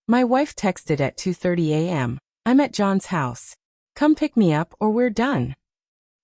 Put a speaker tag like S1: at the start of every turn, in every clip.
S1: My wife texted at 2:30 a.m. I'm at John's house. Come pick me up or we're done.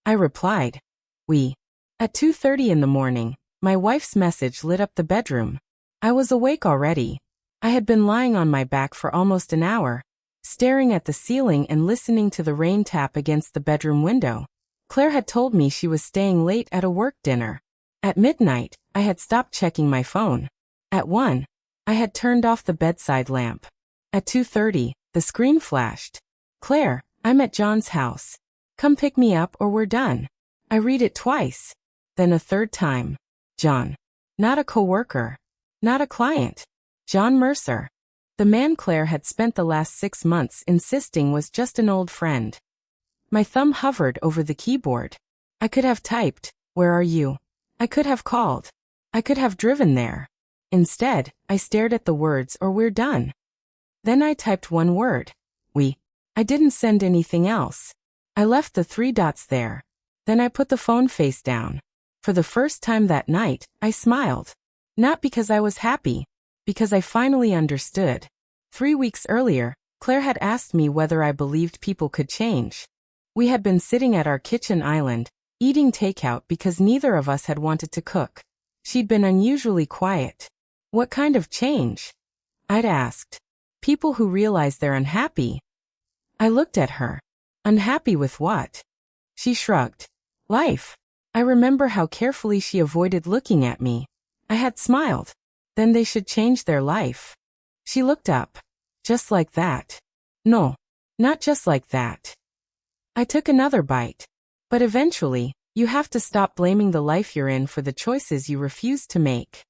S1: I replied. We. At 2:30 in the morning, my wife's message lit up the bedroom. I was awake already. I had been lying on my back for almost an hour, staring at the ceiling and listening to the rain tap against the bedroom window. Claire had told me she was staying late at a work dinner. At midnight, I had stopped checking my phone. At 1, I had turned off the bedside lamp. At 2:30, the screen flashed. Claire, I'm at John's house. Come pick me up or we're done. I read it twice. Then a third time. John. Not a coworker. Not a client. John Mercer. The man Claire had spent the last 6 months insisting was just an old friend. My thumb hovered over the keyboard. I could have typed, "Where are you?" I could have called. I could have driven there. Instead, I stared at the words "or we're done." Then I typed one word. We. I didn't send anything else. I left the 3 dots there. Then I put the phone face down. For the first time that night, I smiled. Not because I was happy, because I finally understood. 3 weeks earlier, Claire had asked me whether I believed people could change. We had been sitting at our kitchen island, eating takeout because neither of us had wanted to cook. She'd been unusually quiet. What kind of change? I'd asked. People who realize they're unhappy. I looked at her. Unhappy with what? She shrugged. Life. I remember how carefully she avoided looking at me. I had smiled. Then they should change their life. She looked up. Just like that. No, not just like that. I took another bite. But eventually, you have to stop blaming the life you're in for the choices you refuse to make.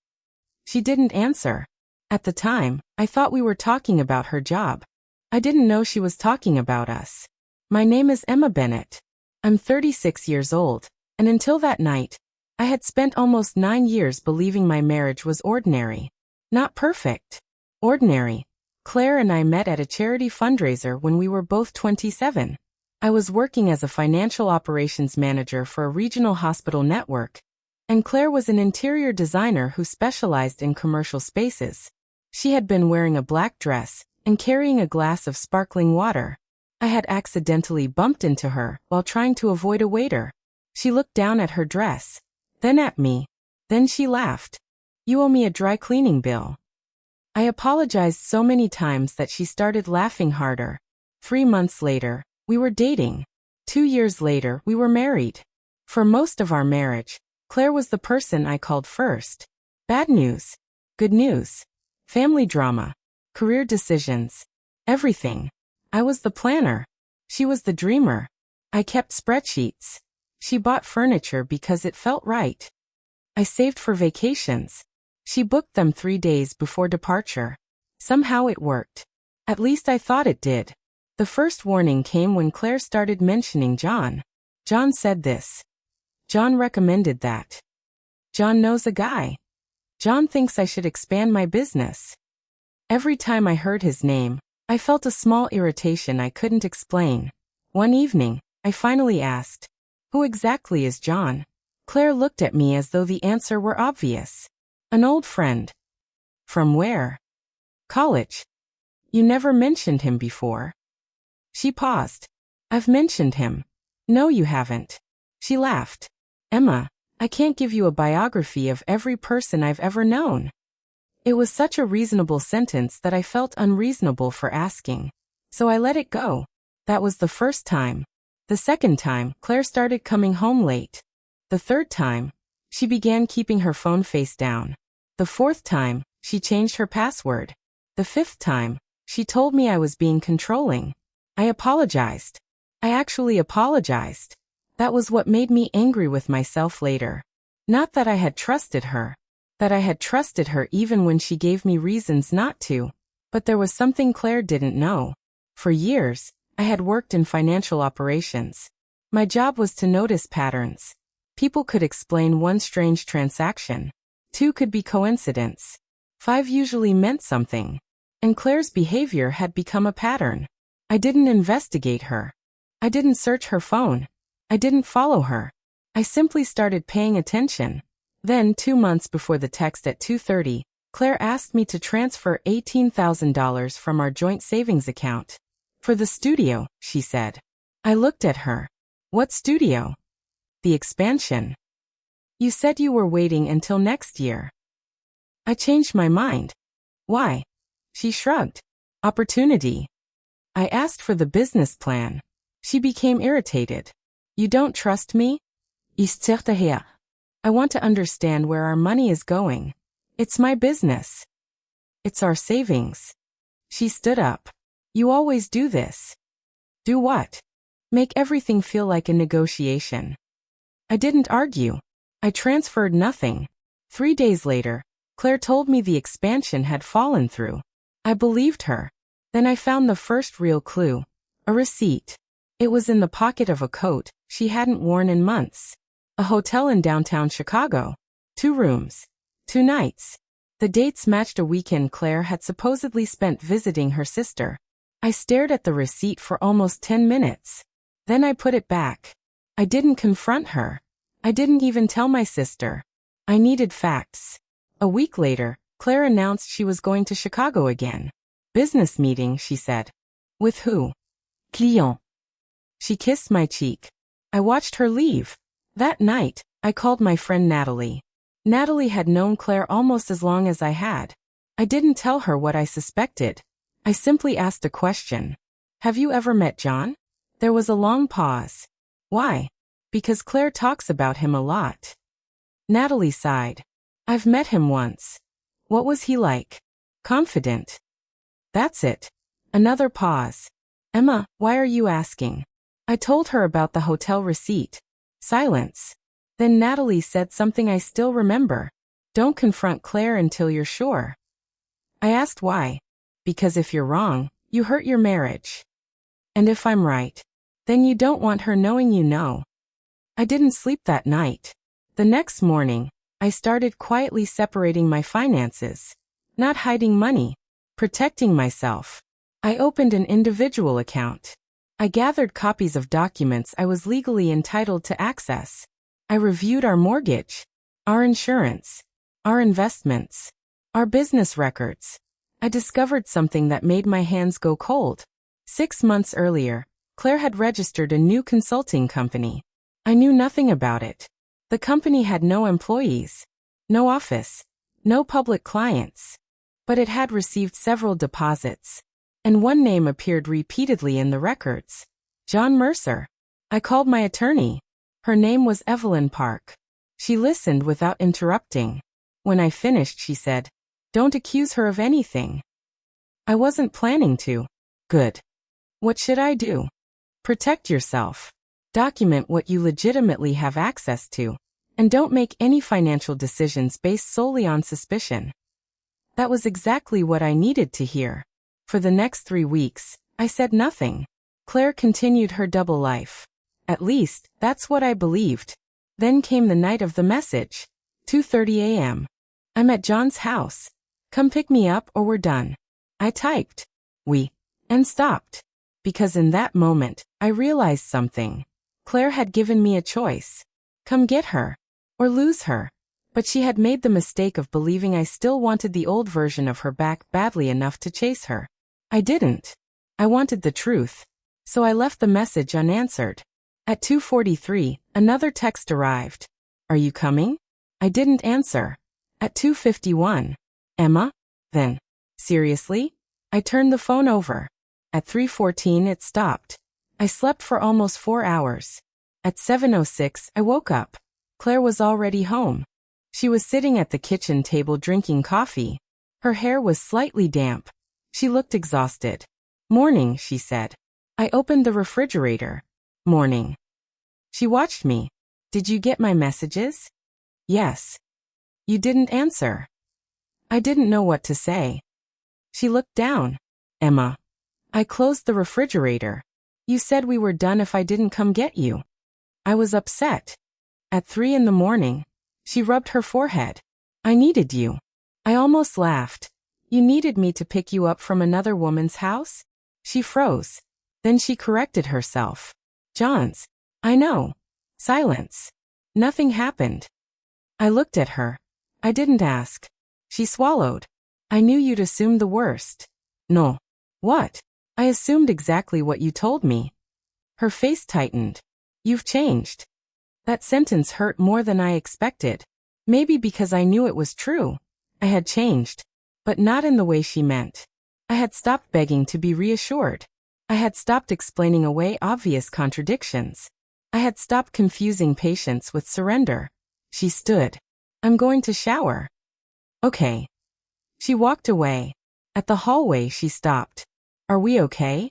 S1: She didn't answer. At the time, I thought we were talking about her job. I didn't know she was talking about us. My name is Emma Bennett. I'm 36 years old, and until that night, I had spent almost 9 years believing my marriage was ordinary. Not perfect. Ordinary. Claire and I met at a charity fundraiser when we were both 27. I was working as a financial operations manager for a regional hospital network, and Claire was an interior designer who specialized in commercial spaces. She had been wearing a black dress and carrying a glass of sparkling water. I had accidentally bumped into her while trying to avoid a waiter. She looked down at her dress, then at me. Then she laughed. "You owe me a dry cleaning bill." I apologized so many times that she started laughing harder. 3 months later, we were dating. 2 years later, we were married. For most of our marriage, Claire was the person I called first. Bad news. Good news. Family drama. Career decisions. Everything. I was the planner. She was the dreamer. I kept spreadsheets. She bought furniture because it felt right. I saved for vacations. She booked them 3 days before departure. Somehow it worked. At least I thought it did. The first warning came when Claire started mentioning John. John said this. John recommended that. John knows a guy. John thinks I should expand my business. Every time I heard his name, I felt a small irritation I couldn't explain. One evening, I finally asked, "Who exactly is John?" Claire looked at me as though the answer were obvious. "An old friend." "From where?" "College." "You never mentioned him before." She paused. "I've mentioned him." "No, you haven't." She laughed. "Emma, I can't give you a biography of every person I've ever known." It was such a reasonable sentence that I felt unreasonable for asking. So I let it go. That was the first time. The second time, Claire started coming home late. The third time, she began keeping her phone face down. The fourth time, she changed her password. The fifth time, she told me I was being controlling. I apologized. I actually apologized. That was what made me angry with myself later. Not that I had trusted her. That I had trusted her even when she gave me reasons not to. But there was something Claire didn't know. For years, I had worked in financial operations. My job was to notice patterns. People could explain one strange transaction. 2 could be coincidence. 5 usually meant something. And Claire's behavior had become a pattern. I didn't investigate her. I didn't search her phone. I didn't follow her. I simply started paying attention. Then, 2 months before the text at 2:30, Claire asked me to transfer $18,000 from our joint savings account. For the studio, she said. I looked at her. What studio? The expansion. You said you were waiting until next year. I changed my mind. Why? She shrugged. Opportunity. I asked for the business plan. She became irritated. You don't trust me? I want to understand where our money is going. It's my business. It's our savings. She stood up. You always do this. Do what? Make everything feel like a negotiation. I didn't argue. I transferred nothing. 3 days later, Claire told me the expansion had fallen through. I believed her. Then I found the first real clue. A receipt. It was in the pocket of a coat she hadn't worn in months. A hotel in downtown Chicago. 2 rooms. 2 nights. The dates matched a weekend Claire had supposedly spent visiting her sister. I stared at the receipt for almost 10 minutes. Then I put it back. I didn't confront her. I didn't even tell my sister. I needed facts. A week later, Claire announced she was going to Chicago again. Business meeting, she said. With who? Client. She kissed my cheek. I watched her leave. That night, I called my friend Natalie. Natalie had known Claire almost as long as I had. I didn't tell her what I suspected. I simply asked a question. Have you ever met John? There was a long pause. Why? Because Claire talks about him a lot. Natalie sighed. I've met him once. What was he like? Confident. That's it. Another pause. Emma, why are you asking? I told her about the hotel receipt. Silence. Then Natalie said something I still remember. Don't confront Claire until you're sure. I asked why. Because if you're wrong, you hurt your marriage. And if I'm right, then you don't want her knowing you know. I didn't sleep that night. The next morning, I started quietly separating my finances. Not hiding money. Protecting myself. I opened an individual account. I gathered copies of documents I was legally entitled to access. I reviewed our mortgage, our insurance, our investments, our business records. I discovered something that made my hands go cold. 6 months earlier, Claire had registered a new consulting company. I knew nothing about it. The company had no employees, no office, no public clients. But it had received several deposits. And one name appeared repeatedly in the records. John Mercer. I called my attorney. Her name was Evelyn Park. She listened without interrupting. When I finished, she said, "Don't accuse her of anything." I wasn't planning to. Good. What should I do? Protect yourself. Document what you legitimately have access to. And don't make any financial decisions based solely on suspicion. That was exactly what I needed to hear. For the next 3 weeks, I said nothing. Claire continued her double life. At least, that's what I believed. Then came the night of the message. 2:30 a.m. I'm at John's house. Come pick me up or we're done. I typed, "We," and stopped. Because in that moment, I realized something. Claire had given me a choice. Come get her. Or lose her. But she had made the mistake of believing I still wanted the old version of her back badly enough to chase her. I didn't. I wanted the truth. So I left the message unanswered. At 2:43, another text arrived. Are you coming? I didn't answer. At 2:51. Emma? Then. Seriously? I turned the phone over. At 3:14 it stopped. I slept for almost 4 hours. At 7:06 I woke up. Claire was already home. She was sitting at the kitchen table drinking coffee. Her hair was slightly damp. She looked exhausted. Morning, she said. I opened the refrigerator. Morning. She watched me. Did you get my messages? Yes. You didn't answer. I didn't know what to say. She looked down. Emma. I closed the refrigerator. You said we were done if I didn't come get you. I was upset. At 3 in the morning. She rubbed her forehead. I needed you. I almost laughed. You needed me to pick you up from another woman's house? She froze. Then she corrected herself. John's. I know. Silence. Nothing happened. I looked at her. I didn't ask. She swallowed. I knew you'd assume the worst. No. What? I assumed exactly what you told me. Her face tightened. You've changed. That sentence hurt more than I expected. Maybe because I knew it was true. I had changed. But not in the way she meant. I had stopped begging to be reassured. I had stopped explaining away obvious contradictions. I had stopped confusing patience with surrender. She stood. I'm going to shower. Okay. She walked away. At the hallway she stopped. Are we okay?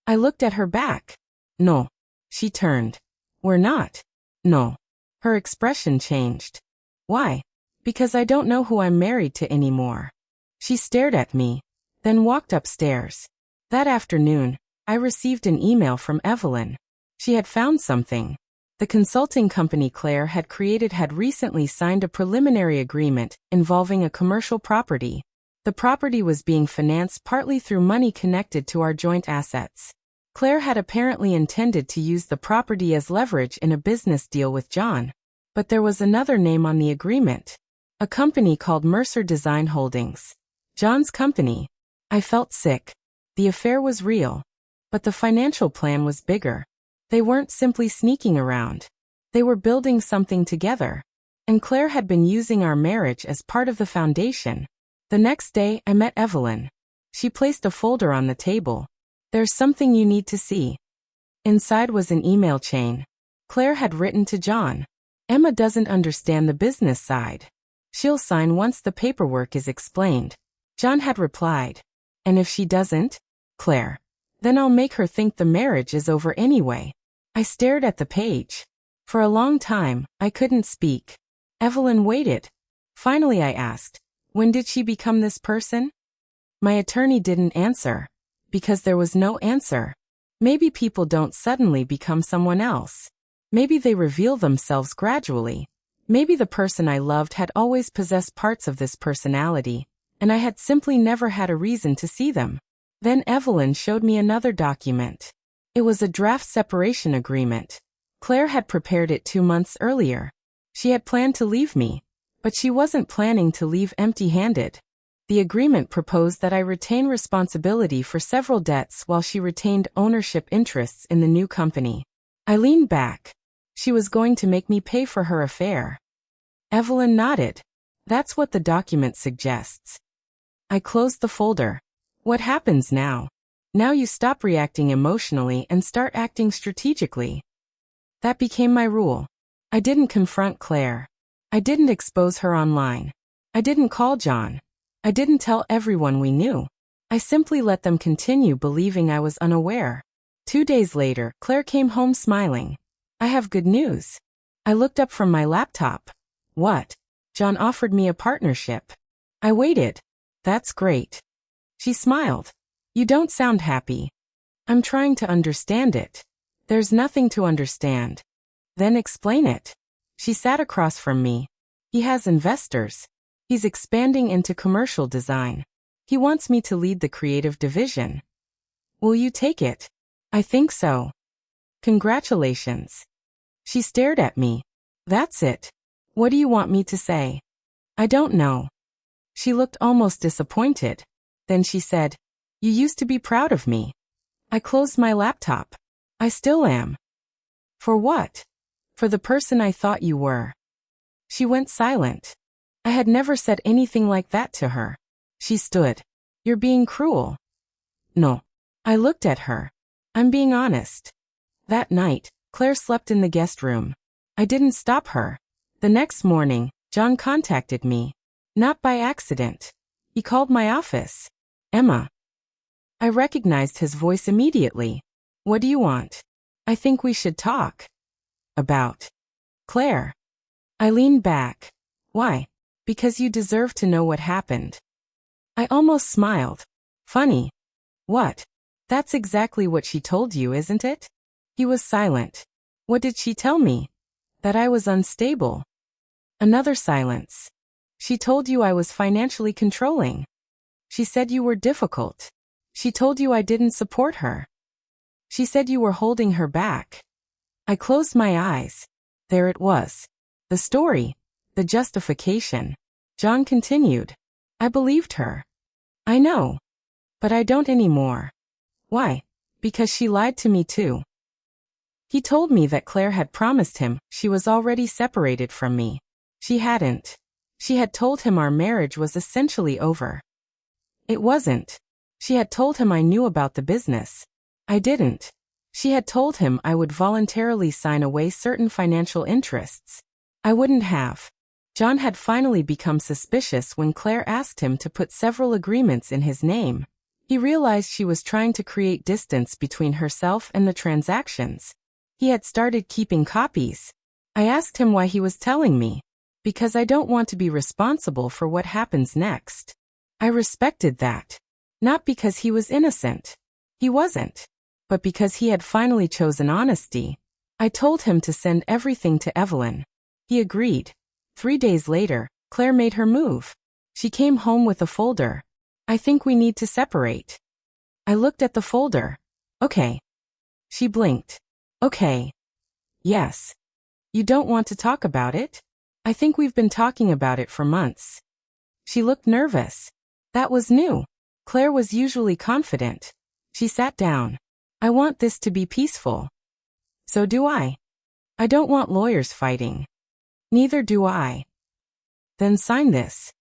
S1: I looked at her back. No. She turned. We're not. No. Her expression changed. Why? Because I don't know who I'm married to anymore. She stared at me, then walked upstairs. That afternoon, I received an email from Evelyn. She had found something. The consulting company Claire had created had recently signed a preliminary agreement involving a commercial property. The property was being financed partly through money connected to our joint assets. Claire had apparently intended to use the property as leverage in a business deal with John. But there was another name on the agreement. A company called Mercer Design Holdings. John's company. I felt sick. The affair was real. But the financial plan was bigger. They weren't simply sneaking around. They were building something together. And Claire had been using our marriage as part of the foundation. The next day, I met Evelyn. She placed a folder on the table. There's something you need to see. Inside was an email chain. Claire had written to John. Emma doesn't understand the business side. She'll sign once the paperwork is explained. John had replied. And if she doesn't? Claire. Then I'll make her think the marriage is over anyway. I stared at the page. For a long time, I couldn't speak. Evelyn waited. Finally I asked, when did she become this person? My attorney didn't answer. Because there was no answer. Maybe people don't suddenly become someone else. Maybe they reveal themselves gradually. Maybe the person I loved had always possessed parts of this personality, and I had simply never had a reason to see them. Then Evelyn showed me another document. It was a draft separation agreement. Claire had prepared it 2 months earlier. She had planned to leave me, but she wasn't planning to leave empty-handed. The agreement proposed that I retain responsibility for several debts while she retained ownership interests in the new company. I leaned back. She was going to make me pay for her affair. Evelyn nodded. That's what the document suggests. I closed the folder. What happens now? Now you stop reacting emotionally and start acting strategically. That became my rule. I didn't confront Claire. I didn't expose her online. I didn't call John. I didn't tell everyone we knew. I simply let them continue believing I was unaware. 2 days later, Claire came home smiling. I have good news. I looked up from my laptop. What? John offered me a partnership. I waited. That's great. She smiled. You don't sound happy. I'm trying to understand it. There's nothing to understand. Then explain it. She sat across from me. He has investors. He's expanding into commercial design. He wants me to lead the creative division. Will you take it? I think so. Congratulations. She stared at me. That's it. What do you want me to say? I don't know. She looked almost disappointed. Then she said, You used to be proud of me. I closed my laptop. I still am. For what? For the person I thought you were. She went silent. I had never said anything like that to her. She stood. You're being cruel. No. I looked at her. I'm being honest. That night, Claire slept in the guest room. I didn't stop her. The next morning, John contacted me. Not by accident. He called my office. Emma. I recognized his voice immediately. What do you want? I think we should talk. About Claire. I leaned back. Why? Because you deserve to know what happened. I almost smiled. Funny. What? That's exactly what she told you, isn't it? He was silent. What did she tell me? That I was unstable. Another silence. She told you I was financially controlling. She said you were difficult. She told you I didn't support her. She said you were holding her back. I closed my eyes. There it was. The story. The justification. John continued. I believed her. I know. But I don't anymore. Why? Because she lied to me too. He told me that Claire had promised him she was already separated from me. She hadn't. She had told him our marriage was essentially over. It wasn't. She had told him I knew about the business. I didn't. She had told him I would voluntarily sign away certain financial interests. I wouldn't have. John had finally become suspicious when Claire asked him to put several agreements in his name. He realized she was trying to create distance between herself and the transactions. He had started keeping copies. I asked him why he was telling me. Because I don't want to be responsible for what happens next. I respected that. Not because he was innocent. He wasn't. But because he had finally chosen honesty. I told him to send everything to Evelyn. He agreed. 3 days later, Claire made her move. She came home with a folder. I think we need to separate. I looked at the folder. Okay. She blinked. Okay. Yes. You don't want to talk about it? I think we've been talking about it for months. She looked nervous. That was new. Claire was usually confident. She sat down. I want this to be peaceful. So do I. I don't want lawyers fighting. Neither do I. Then sign this.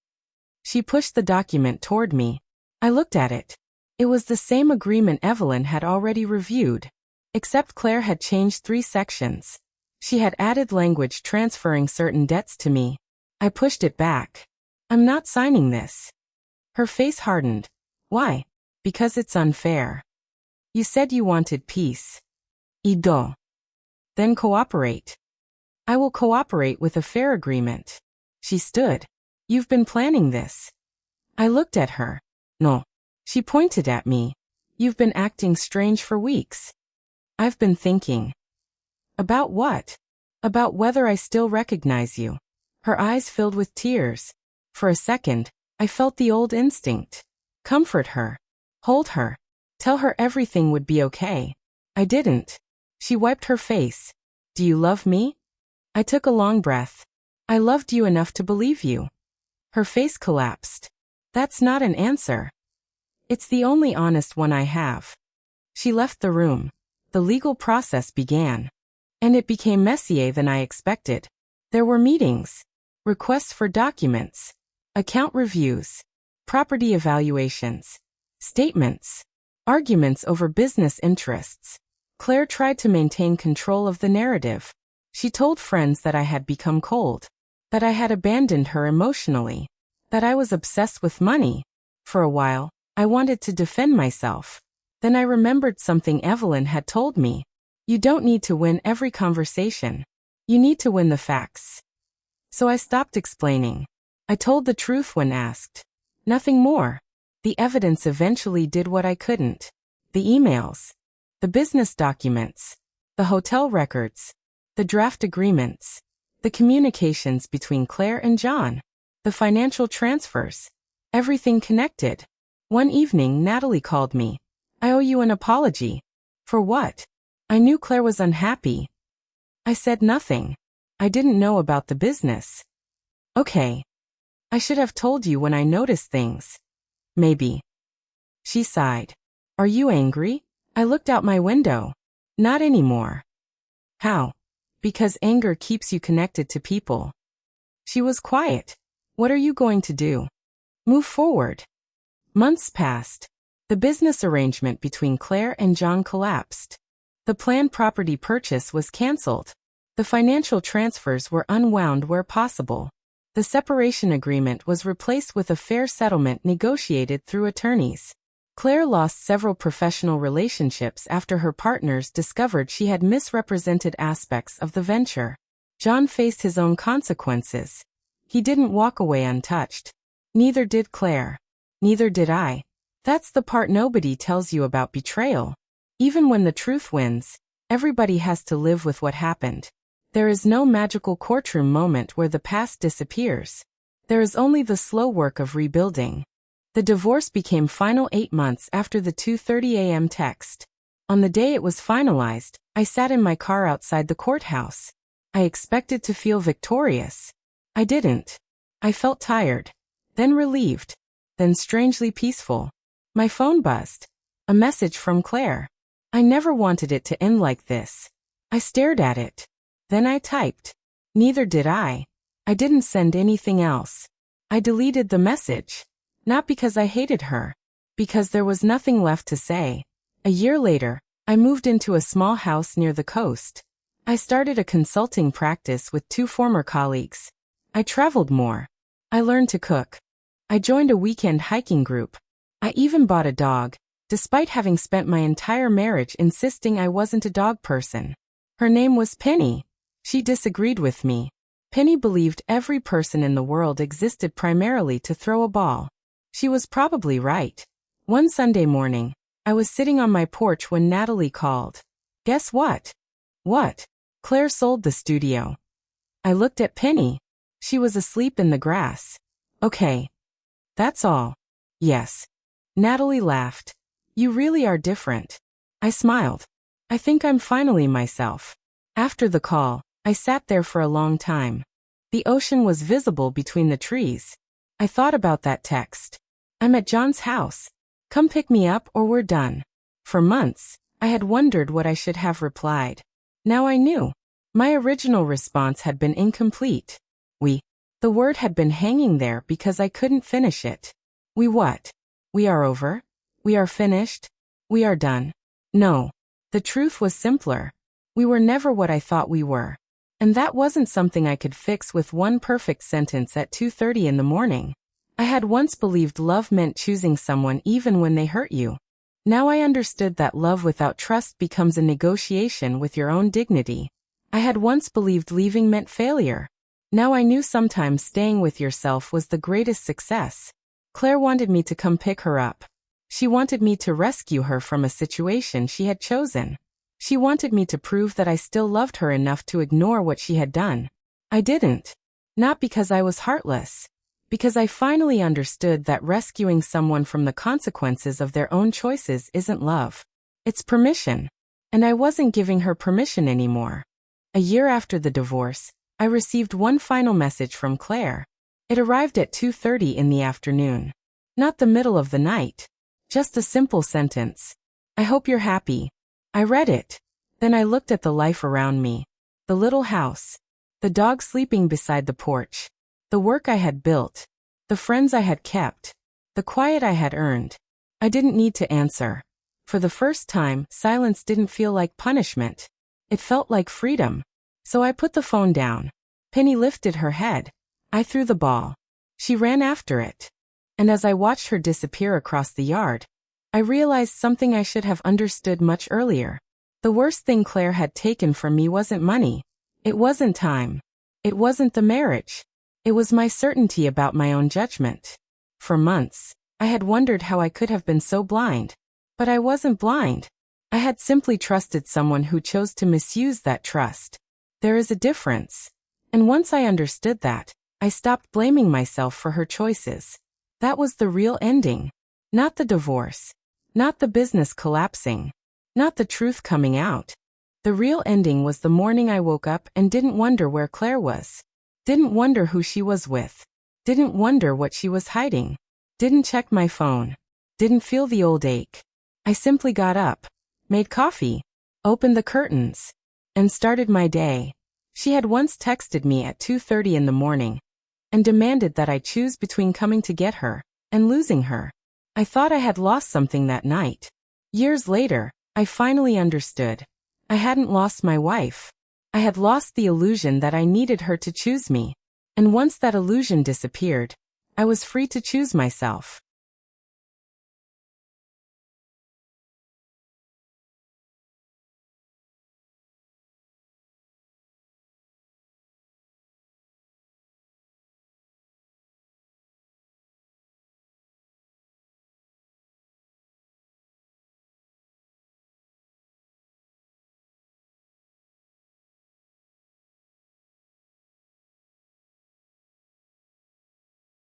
S1: She pushed the document toward me. I looked at it. It was the same agreement Evelyn had already reviewed. Except Claire had changed 3 sections. She had added language transferring certain debts to me. I pushed it back. I'm not signing this. Her face hardened. Why? Because it's unfair. You said you wanted peace. Ido. Then cooperate. I will cooperate with a fair agreement. She stood. You've been planning this. I looked at her. No. She pointed at me. You've been acting strange for weeks. I've been thinking. About what? About whether I still recognize you. Her eyes filled with tears. For a second, I felt the old instinct. Comfort her. Hold her. Tell her everything would be okay. I didn't. She wiped her face. Do you love me? I took a long breath. I loved you enough to believe you. Her face collapsed. That's not an answer. It's the only honest one I have. She left the room. The legal process began. And it became messier than I expected. There were meetings, requests for documents, account reviews, property evaluations, statements, arguments over business interests. Claire tried to maintain control of the narrative. She told friends that I had become cold, that I had abandoned her emotionally, that I was obsessed with money. For a while, I wanted to defend myself. Then I remembered something Evelyn had told me. You don't need to win every conversation. You need to win the facts. So I stopped explaining. I told the truth when asked. Nothing more. The evidence eventually did what I couldn't. The emails, the business documents, the hotel records, the draft agreements, the communications between Claire and John, the financial transfers, everything connected. One evening, Natalie called me. I owe you an apology. For what? I knew Claire was unhappy. I said nothing. I didn't know about the business. Okay. I should have told you when I noticed things. Maybe. She sighed. Are you angry? I looked out my window. Not anymore. How? Because anger keeps you connected to people. She was quiet. What are you going to do? Move forward. Months passed. The business arrangement between Claire and John collapsed. The planned property purchase was cancelled. The financial transfers were unwound where possible. The separation agreement was replaced with a fair settlement negotiated through attorneys. Claire lost several professional relationships after her partners discovered she had misrepresented aspects of the venture. John faced his own consequences. He didn't walk away untouched. Neither did Claire. Neither did I. That's the part nobody tells you about betrayal. Even when the truth wins, everybody has to live with what happened. There is no magical courtroom moment where the past disappears. There is only the slow work of rebuilding. The divorce became final 8 months after the 2:30 a.m. text. On the day it was finalized, I sat in my car outside the courthouse. I expected to feel victorious. I didn't. I felt tired. Then relieved. then strangely peaceful. My phone buzzed. A message from Claire. I never wanted it to end like this. I stared at it. Then I typed. Neither did I. I didn't send anything else. I deleted the message. Not because I hated her. Because there was nothing left to say. A year later, I moved into a small house near the coast. I started a consulting practice with 2 former colleagues. I traveled more. I learned to cook. I joined a weekend hiking group. I even bought a dog, despite having spent my entire marriage insisting I wasn't a dog person. Her name was Penny. She disagreed with me. Penny believed every person in the world existed primarily to throw a ball. She was probably right. One Sunday morning, I was sitting on my porch when Natalie called. Guess what? What? Claire sold the studio. I looked at Penny. She was asleep in the grass. Okay. That's all. Yes. Natalie laughed. You really are different. I smiled. I think I'm finally myself. After the call, I sat there for a long time. The ocean was visible between the trees. I thought about that text. I'm at John's house. Come pick me up or we're done. For months, I had wondered what I should have replied. Now I knew. My original response had been incomplete. The word had been hanging there because I couldn't finish it. We what? We are over? We are finished? We are done? No. The truth was simpler. We were never what I thought we were. And that wasn't something I could fix with one perfect sentence at 2:30 in the morning. I had once believed love meant choosing someone even when they hurt you. Now I understood that love without trust becomes a negotiation with your own dignity. I had once believed leaving meant failure. Now I knew sometimes staying with yourself was the greatest success. Claire wanted me to come pick her up. She wanted me to rescue her from a situation she had chosen. She wanted me to prove that I still loved her enough to ignore what she had done. I didn't. Not because I was heartless. Because I finally understood that rescuing someone from the consequences of their own choices isn't love. It's permission. And I wasn't giving her permission anymore. A year after the divorce, I received one final message from Claire. It arrived at 2:30 in the afternoon. Not the middle of the night. Just a simple sentence. I hope you're happy. I read it. Then I looked at the life around me. The little house. The dog sleeping beside the porch. The work I had built. The friends I had kept. The quiet I had earned. I didn't need to answer. For the first time, silence didn't feel like punishment. It felt like freedom. So I put the phone down. Penny lifted her head. I threw the ball. She ran after it. And as I watched her disappear across the yard, I realized something I should have understood much earlier. The worst thing Claire had taken from me wasn't money. It wasn't time. It wasn't the marriage. It was my certainty about my own judgment. For months, I had wondered how I could have been so blind. But I wasn't blind. I had simply trusted someone who chose to misuse that trust. There is a difference. And once I understood that, I stopped blaming myself for her choices. That was the real ending. Not the divorce. Not the business collapsing. Not the truth coming out. The real ending was the morning I woke up and didn't wonder where Claire was. Didn't wonder who she was with. Didn't wonder what she was hiding. Didn't check my phone. Didn't feel the old ache. I simply got up, made coffee, opened the curtains, and started my day. She had once texted me at 2:30 in the morning and demanded that I choose between coming to get her and losing her. I thought I had lost something that night. Years later, I finally understood. I hadn't lost my wife. I had lost the illusion that I needed her to choose me. And once that illusion disappeared, I was free to choose myself.